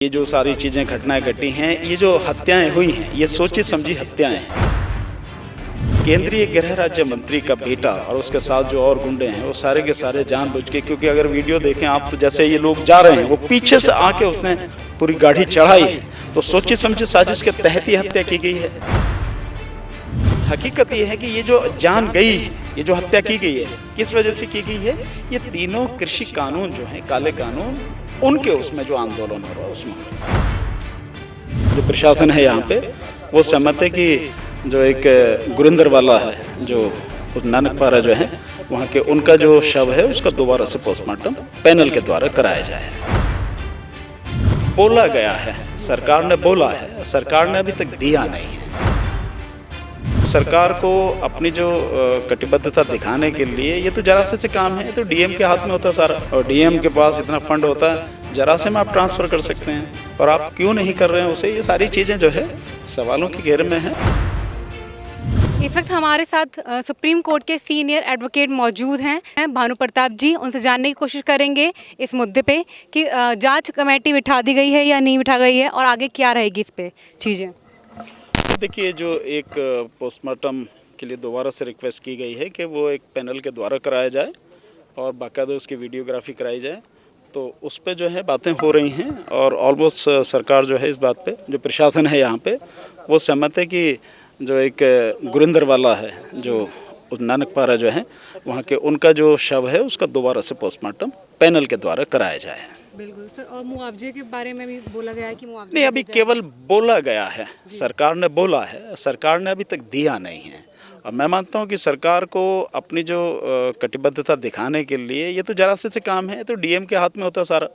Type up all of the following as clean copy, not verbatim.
ये जो सारी चीज़ें घटनाएं घटी हैं, ये जो हत्याएं हुई हैं, ये सोची समझी हत्याएं हैं। केंद्रीय गृह राज्य मंत्री का बेटा और उसके साथ जो और गुंडे हैं, वो सारे के सारे जानबूझ के, क्योंकि अगर वीडियो देखें आप तो जैसे ये लोग जा रहे हैं, वो पीछे से आके उसने पूरी गाड़ी चढ़ाई है, तो सोची समझी साजिश के तहत ही हत्या की गई है। हकीकत ये है कि ये जो जान गई है, ये जो हत्या की गई है, किस वजह से की गई है? ये तीनों कृषि कानून जो हैं, काले कानून, उनके उसमें जो आंदोलन हो रहा है उसमें जो प्रशासन है यहाँ पे, वो सहमत है कि जो एक गुरिंदर वाला है, जो नानकपारा जो है वहाँ के, उनका जो शव है उसका दोबारा से पोस्टमार्टम पैनल के द्वारा कराया जाए। बोला गया है, सरकार ने बोला है, सरकार ने अभी तक दिया नहीं है। सरकार को अपनी जो कटिबद्धता दिखाने के लिए ये तो जरा से काम है, तो डीएम के हाथ में होता है सारा, और डीएम के पास इतना फंड होता है, जरा से में आप ट्रांसफ़र कर सकते हैं, पर आप क्यों नहीं कर रहे हैं उसे? ये सारी चीज़ें जो है सवालों की घेर में हैं। इस वक्त हमारे साथ सुप्रीम कोर्ट के सीनियर एडवोकेट मौजूद हैं भानु प्रताप जी। उनसे जानने की कोशिश करेंगे इस मुद्दे पे कि जांच कमेटी बिठा दी गई है या नहीं बिठा गई है और आगे क्या रहेगी इस पे चीज़ें। देखिए, जो एक पोस्टमार्टम के लिए दोबारा से रिक्वेस्ट की गई है कि वो एक पैनल के द्वारा कराया जाए और बाकायदा उसकी वीडियोग्राफी कराई जाए, तो उस पे जो है बातें हो रही हैं और ऑलमोस्ट सरकार जो है इस बात पे, जो प्रशासन है यहाँ पे, वो सहमत है कि जो एक गुरिंदर वाला है, जो नानकपारा जो है वहाँ के, उनका जो शव है उसका दोबारा से पोस्टमार्टम पैनल के द्वारा कराया जाए। बिल्कुल सर। और मुआवजे के बारे में भी बोला गया है कि मुआवजा नहीं, अभी केवल बोला गया है, सरकार ने बोला है, सरकार ने अभी तक दिया नहीं है। और मैं मानता हूँ कि सरकार को अपनी जो कटिबद्धता दिखाने के लिए ये तो जरा से काम है, तो डीएम के हाथ में होता है सारा,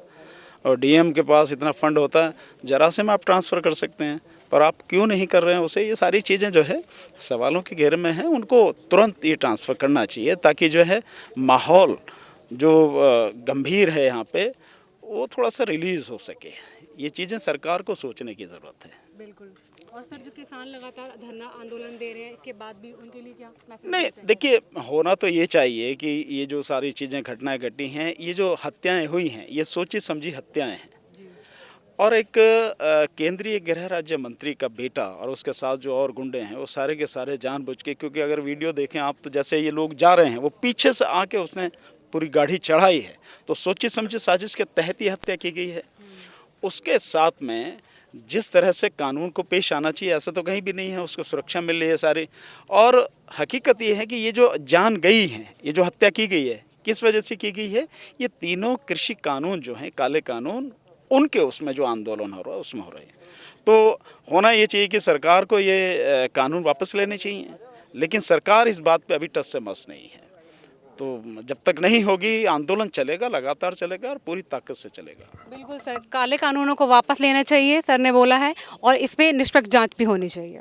और डीएम के पास इतना फंड होता है, जरा से में आप ट्रांसफ़र कर सकते हैं, पर आप क्यों नहीं कर रहे हैं उसे? ये सारी चीज़ें जो है सवालों के घेरे में हैं, उनको तुरंत ये ट्रांसफ़र करना चाहिए, ताकि जो है माहौल जो गंभीर है यहाँ पे, वो थोड़ा सा रिलीज़ हो सके। ये चीज़ें सरकार को सोचने की ज़रूरत है। बिल्कुल। और सर, जो किसान लगातार धरना आंदोलन दे रहे हैं, इसके बाद भी उनके लिए क्या मैसेज? नहीं, देखिए, होना तो ये चाहिए कि ये जो सारी चीज़ें घटनाएं घटी हैं, ये जो हत्याएं हुई हैं, ये सोची समझी हत्याएं हैं। और एक केंद्रीय गृह राज्य मंत्री का बेटा और उसके साथ जो और गुंडे हैं, वो सारे के सारे जानबूझ के, क्योंकि अगर वीडियो देखें आप तो जैसे ये लोग जा रहे हैं, वो पीछे से आके उसने पूरी गाड़ी चढ़ाई है, तो सोची समझी साजिश के तहत ही हत्या की गई है। उसके साथ में जिस तरह से कानून को पेश आना चाहिए, ऐसा तो कहीं भी नहीं है, उसको सुरक्षा मिल रही है सारी। और हकीकत ये है कि ये जो जान गई है, ये जो हत्या की गई है, किस वजह से की गई है? ये तीनों कृषि कानून जो हैं, काले कानून, उनके उसमें जो आंदोलन हो रहा है उसमें हो रही है। तो होना ये चाहिए कि सरकार को ये कानून वापस लेने चाहिए, लेकिन सरकार इस बात पे अभी टस से मस नहीं है। तो जब तक नहीं होगी, आंदोलन चलेगा, लगातार चलेगा और पूरी ताकत से चलेगा। बिल्कुल सर, काले कानूनों को वापस लेना चाहिए, सर ने बोला है, और इस पे निष्पक्ष जांच भी होनी चाहिए।